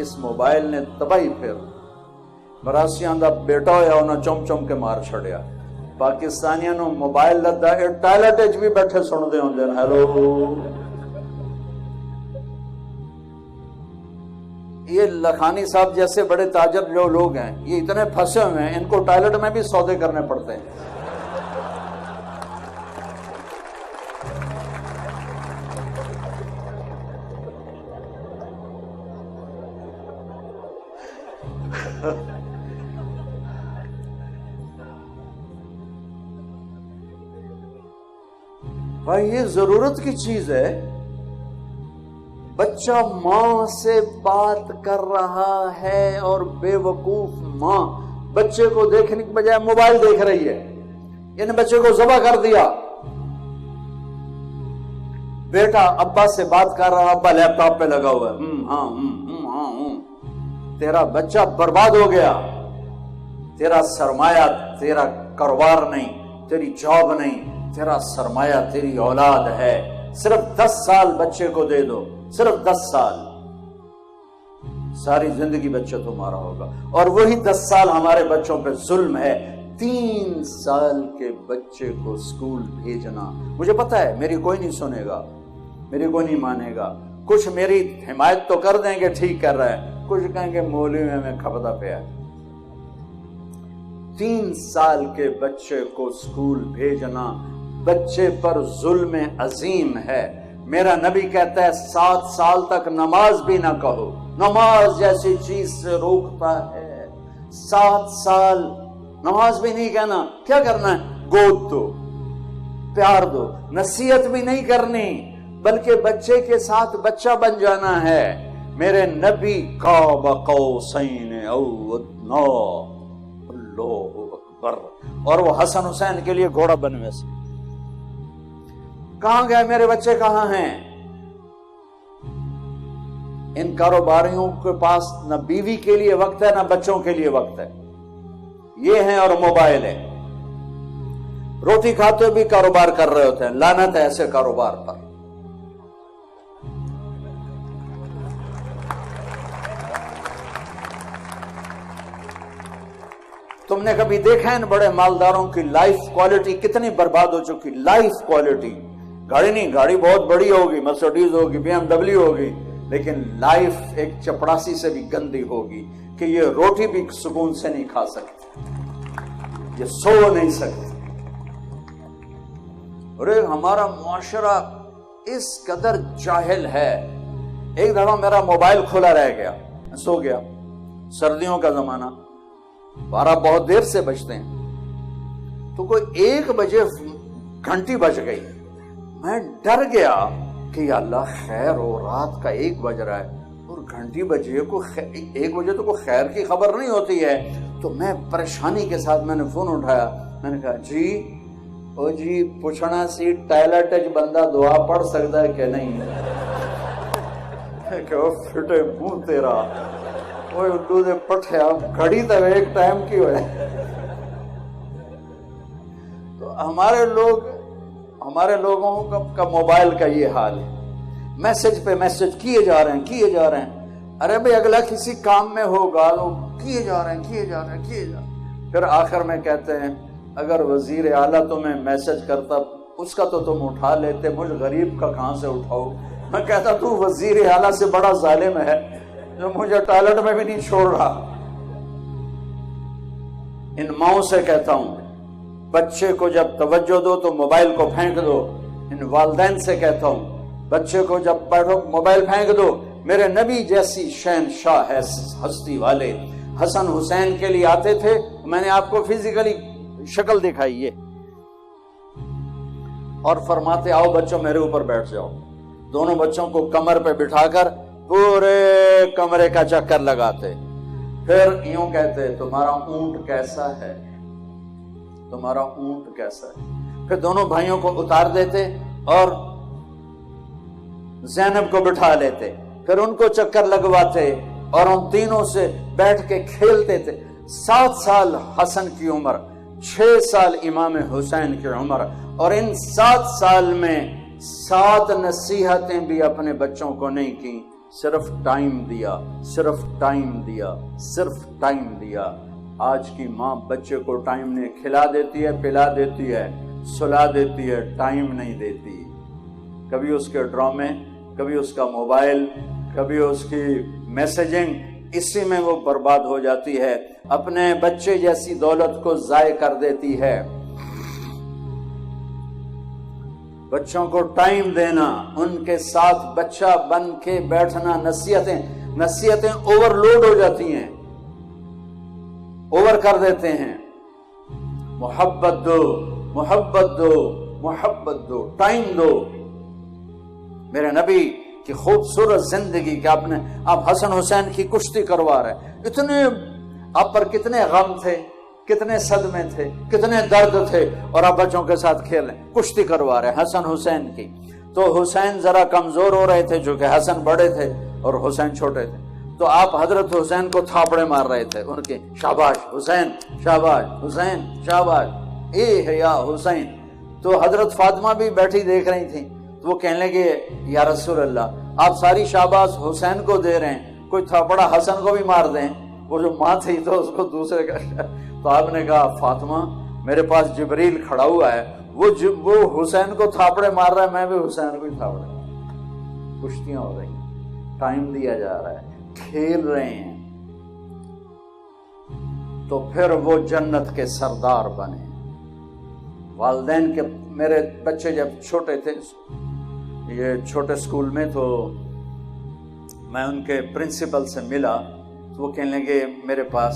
اس mobile نے تباہی پھر براسیاں دا بیٹا ہویا انہاں چم چم کے مار چھڑیا. پاکستانیاں نو موبائل لدا اے ٹائلٹ وچ بھی بیٹھے سن دے ہوندے ہیں ہیلو. یہ لکھانی صاحب جیسے بڑے تاجر جو لوگ ہیں یہ اتنے پھنسے ہوئے ہیں ان کو ٹائلٹ میں بھی سودے کرنے پڑتے ہیں. بھائی یہ ضرورت کی چیز ہے. بچہ ماں سے بات کر رہا ہے اور بے وقوف ماں بچے کو دیکھنے کے بجائے موبائل دیکھ رہی ہے. یعنی بچے کو ذبح کر دیا. بیٹا ابا سے بات کر رہا, ابا لیپ ٹاپ پہ لگا ہوا ہے. ہاں تیرا بچہ برباد ہو گیا. تیرا سرمایہ تیرا کاروبار نہیں, تیری جاب نہیں, تیرا سرمایہ تیری اولاد ہے. صرف 10 سال بچے کو دے دو, صرف 10 سال, ساری زندگی بچہ تمہارا ہوگا. اور وہی 10 سال ہمارے بچوں پہ ظلم ہے. 3 سال کے بچے کو اسکول بھیجنا, مجھے پتا ہے میری کوئی نہیں سنے گا, میری کوئی نہیں مانے گا. کچھ میری حمایت تو کر دیں گے ٹھیک کر رہا ہے, کچھ کہیں گے مولوی میں کھپتا پیا. 3 سال کے بچے کو اسکول بھیجنا بچے پر ظلم عظیم ہے. میرا نبی کہتا ہے 7 سال تک نماز بھی نہ کہو, نماز جیسی چیز سے روکتا ہے. 7 سال نماز بھی نہیں کہنا. کیا کرنا ہے؟ گود دو, پیار دو, نصیحت بھی نہیں کرنی بلکہ بچے کے ساتھ بچہ بن جانا ہے. میرے نبی قاب قوسین او ادنا, اللہ اکبر. اور وہ حسن حسین کے لیے گھوڑا بنوے سے. کہاں گئے میرے بچے, کہاں ہیں؟ ان کاروباریوں کے پاس نہ بیوی کے لیے وقت ہے نہ بچوں کے لیے وقت ہے. یہ ہیں اور موبائل ہے. روٹی کھاتے ہوئے بھی کاروبار کر رہے ہوتے ہیں. لعنت ہے ایسے کاروبار پر. تم نے کبھی دیکھا ان بڑے مالداروں کی لائف کوالٹی کتنی برباد ہو چکی؟ لائف کوالٹی, گاڑی نہیں, گاڑی بہت بڑی ہوگی, مرسڈیز ہوگی, BMW ہوگی, لیکن لائف ایک چپڑاسی سے بھی گندی ہوگی کہ یہ روٹی بھی سکون سے نہیں کھا سکتے, یہ سو نہیں سکتے. اور ہمارا معاشرہ اس قدر جاہل ہے. ایک دفعہ میرا موبائل کھلا رہ گیا, سو گیا, سردیوں کا زمانہ, 12 بہت دیر سے بجتے ہیں, تو کوئی 1 بجے گھنٹی بج گئی. میں ڈر گیا کہ یا اللہ خیر ہو, رات کا 1 بج رہا ہے اور گھنٹی بجے کو 1 بجے تو کوئی خیر کی خبر نہیں ہوتی ہے. تو میں پریشانی کے ساتھ میں نے فون اٹھایا, میں نے کہا جی او جی پوچھنا سی ٹائلٹ بندہ دعا پڑھ سکتا ہے کہ نہیں؟ کہ وہ پھٹے منہ تیرا, وہ اردو دے پٹھیا گھڑی تو ایک ٹائم کی ہوئے. تو ہمارے لوگوں کا موبائل کا یہ حال ہے. میسج پہ میسج کیے جا رہے ہیں. ارے بھئی اگلا کسی کام میں ہوگا, لوگ کیے جا رہے ہیں. پھر آخر میں کہتے ہیں اگر وزیر اعلیٰ تمہیں میسج کرتا اس کا تو تم اٹھا لیتے, مجھ غریب کا کہاں سے اٹھاؤ. میں کہتا تو وزیر اعلیٰ سے بڑا ظالم ہے جو مجھے ٹائلٹ میں بھی نہیں چھوڑ رہا. ان ماؤں سے کہتا ہوں بچے کو جب توجہ دو تو موبائل کو پھینک دو. ان والدین سے کہتا ہوں بچے کو جب پڑھو موبائل پھینک دو. میرے نبی جیسی شہنشاہ ہے ہستی والے حسن حسین کے لیے آتے تھے. میں نے آپ کو فزیکلی شکل دکھائی ہے, اور فرماتے آؤ بچوں میرے اوپر بیٹھ جاؤ. دونوں بچوں کو کمر پہ بٹھا کر پورے کمرے کا چکر لگاتے. پھر یوں کہتے تمہارا اونٹ کیسا ہے, تمہارا اونٹ کیسا ہے. پھر دونوں بھائیوں کو اتار دیتے اور زینب کو بٹھا لیتے. پھر ان کو چکر لگواتے اور ان تینوں سے بیٹھ کے کھیلتے تھے. 7 سال حسن کی عمر, 6 سال امام حسین کی عمر, اور ان 7 سال میں 7 نصیحتیں بھی اپنے بچوں کو نہیں کی. صرف ٹائم دیا، صرف ٹائم دیا، صرف ٹائم دیا۔ آج کی ماں بچے کو ٹائم نہیں، کھلا دیتی ہے، پلا دیتی ہے، سلا دیتی ہے، ٹائم نہیں دیتی۔ کبھی اس کے ڈرامے، کبھی اس کا موبائل، کبھی اس کی میسیجنگ، اسی میں وہ برباد ہو جاتی ہے، اپنے بچے جیسی دولت کو ضائع کر دیتی ہے۔ بچوں کو ٹائم دینا، ان کے ساتھ بچہ بن کے بیٹھنا، نصیحتیں اوور لوڈ ہو جاتی ہیں، اوور کر دیتے ہیں۔ محبت دو، محبت دو، محبت دو، ٹائم دو۔ میرے نبی کی خوبصورت زندگی کہ آپ حسن حسین کی کشتی کروا رہے، اتنے آپ پر کتنے غم تھے، کتنے صدمے تھے، کتنے درد تھے، اور آپ بچوں کے ساتھ کھیل رہے، کشتی کروا رہے حسن حسین کی۔ تو حسین ذرا کمزور ہو رہے تھے چونکہ حسن بڑے تھے اور حسین چھوٹے تھے، تو آپ حضرت حسین کو تھاپڑے مار رہے تھے ان کے، شاباش حسین، شاباش حسین، شاباش، اے ہے یا حسین۔ تو حضرت فاطمہ بھی بیٹھی دیکھ رہی تھی، تو وہ کہنے لگے یا رسول اللہ آپ ساری شاباش حسین کو دے رہے ہیں، کوئی تھاپڑا حسن کو بھی مار دیں۔ وہ جو ماں تھی تو اس کو دوسرے کا، تو آپ نے کہا فاطمہ میرے پاس جبریل کھڑا ہوا ہے، وہ حسین کو تھاپڑے مار رہا ہے، میں بھی حسین کو ہی تھاپڑے۔ کشتیاں ہو رہی ہیں، ٹائم دیا جا رہا ہے، کھیل رہے ہیں، تو پھر وہ جنت کے سردار بنے۔ والدین کے، میرے بچے جب چھوٹے تھے، یہ چھوٹے اسکول میں، تو میں ان کے پرنسپل سے ملا، تو وہ کہنے لگے میرے پاس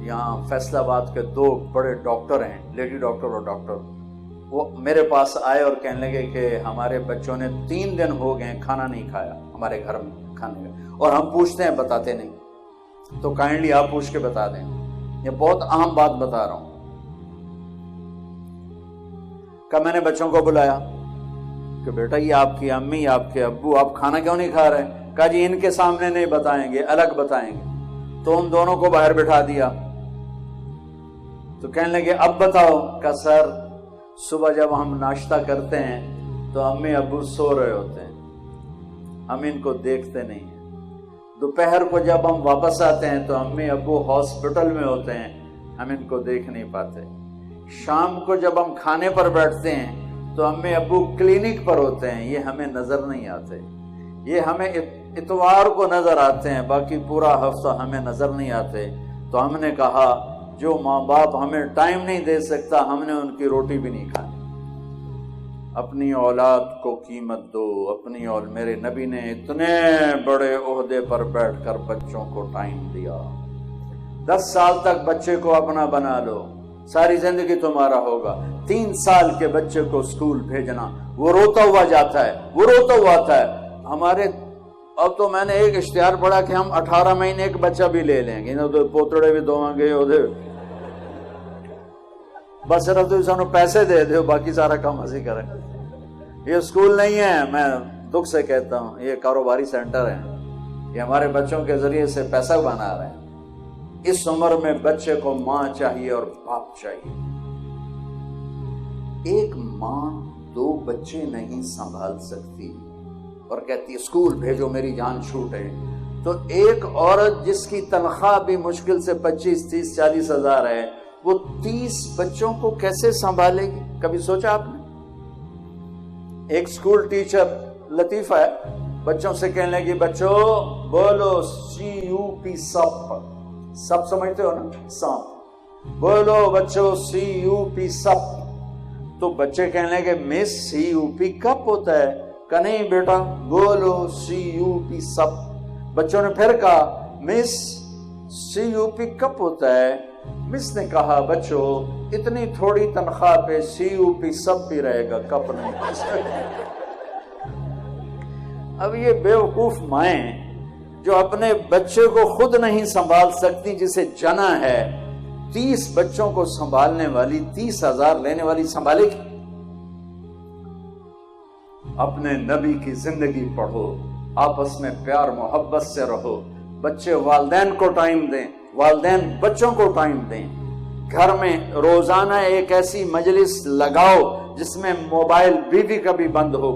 یہاں فیصل آباد کے 2 بڑے ڈاکٹر ہیں، لیڈی ڈاکٹر اور ڈاکٹر، وہ میرے پاس آئے اور کہنے لگے کہ ہمارے بچوں نے 3 دن ہو گئے کھانا نہیں کھایا ہمارے گھر میں کھانے کا، اور ہم پوچھتے ہیں بتاتے نہیں، تو کائنڈلی آپ پوچھ کے بتا دیں، یہ بہت اہم بات بتا رہا ہوں۔ کہ میں نے بچوں کو بلایا کہ بیٹا یہ آپ کی امی، آپ کے ابو، آپ کھانا کیوں نہیں کھا رہے؟ کہا جی ان کے سامنے نہیں بتائیں گے، الگ بتائیں گے۔ تو ان دونوں کو باہر بٹھا دیا، تو کہنے لگے اب بتاؤ۔ کہ سر صبح جب ہم ناشتہ کرتے ہیں تو امی ابو سو رہے ہوتے ہیں، ہم ان کو دیکھتے نہیں ہیں۔ دوپہر کو جب ہم واپس آتے ہیں تو امی ابو ہاسپٹل میں ہوتے ہیں، ہم ان کو دیکھ نہیں پاتے۔ شام کو جب ہم کھانے پر بیٹھتے ہیں تو امی ابو کلینک پر ہوتے ہیں، یہ ہمیں نظر نہیں آتے، یہ ہمیں اتوار کو نظر آتے ہیں، باقی پورا ہفتہ ہمیں نظر نہیں آتے۔ تو ہم نے کہا جو ماں باپ ہمیں ٹائم نہیں دے سکتا، ہم نے ان کی روٹی بھی نہیں کھانی۔ اپنی اولاد کو قیمت دو، اپنی میرے نبی نے اتنے بڑے عہدے پر بیٹھ کر بچوں کو ٹائم دیا۔ 10 سال تک بچے کو اپنا بنا لو، ساری زندگی تمہارا ہوگا۔ 3 سال کے بچے کو اسکول بھیجنا، وہ روتا ہوا جاتا ہے، وہ روتا ہوا آتا ہے۔ ہمارے اب تو میں نے ایک اشتہار پڑھا کہ ہم 18 مہینے ایک بچہ بھی لے لیں گے، پوتڑے بھی دو گے، بس صرف تو سانو پیسے دے دو، باقی سارا کام اسی کریں۔ یہ اسکول نہیں ہے، میں دکھ سے کہتا ہوں، یہ کاروباری سینٹر ہے، یہ ہمارے بچوں کے ذریعے سے پیسہ بنا رہے ہیں۔ اس عمر میں بچے کو ماں چاہیے اور باپ چاہیے۔ ایک ماں 2 بچے نہیں سنبھال سکتی اور کہتی ہے اسکول بھیجو میری جان چھوٹے، تو ایک عورت جس کی تنخواہ بھی مشکل سے 25, 30, 40 ہزار ہے، وہ 30 بچوں کو کیسے سنبھالے گی؟ کبھی سوچا آپ نے؟ ایک اسکول ٹیچر لطیفہ ہے، بچوں سے کہنے لگی بچوں بولو CUP سپ، سپ سمجھتے ہو نا، سانپ، بولو بچوں CUP سپ۔ تو بچے کہنے لگے مس CUP کپ ہوتا ہے؟ کہ نہیں بیٹا بولو CUP سپ۔ بچوں نے پھر کہا مس CUP کپ ہوتا ہے۔ مس نے کہا بچوں اتنی تھوڑی تنخواہ پہ CUP سب بھی رہے گا، کپ نہیں۔ اب یہ بیوقوف مائیں جو اپنے بچے کو خود نہیں سنبھال سکتی، جسے جنا ہے، 30 بچوں کو سنبھالنے والی، 30,000 لینے والی سنبھالے گی؟ اپنے نبی کی زندگی پڑھو، آپس میں پیار محبت سے رہو، بچے والدین کو ٹائم دیں، والدین بچوں کو ٹائم دیں۔ گھر میں روزانہ ایک ایسی مجلس لگاؤ جس میں موبائل بیوی کا بھی بند ہو،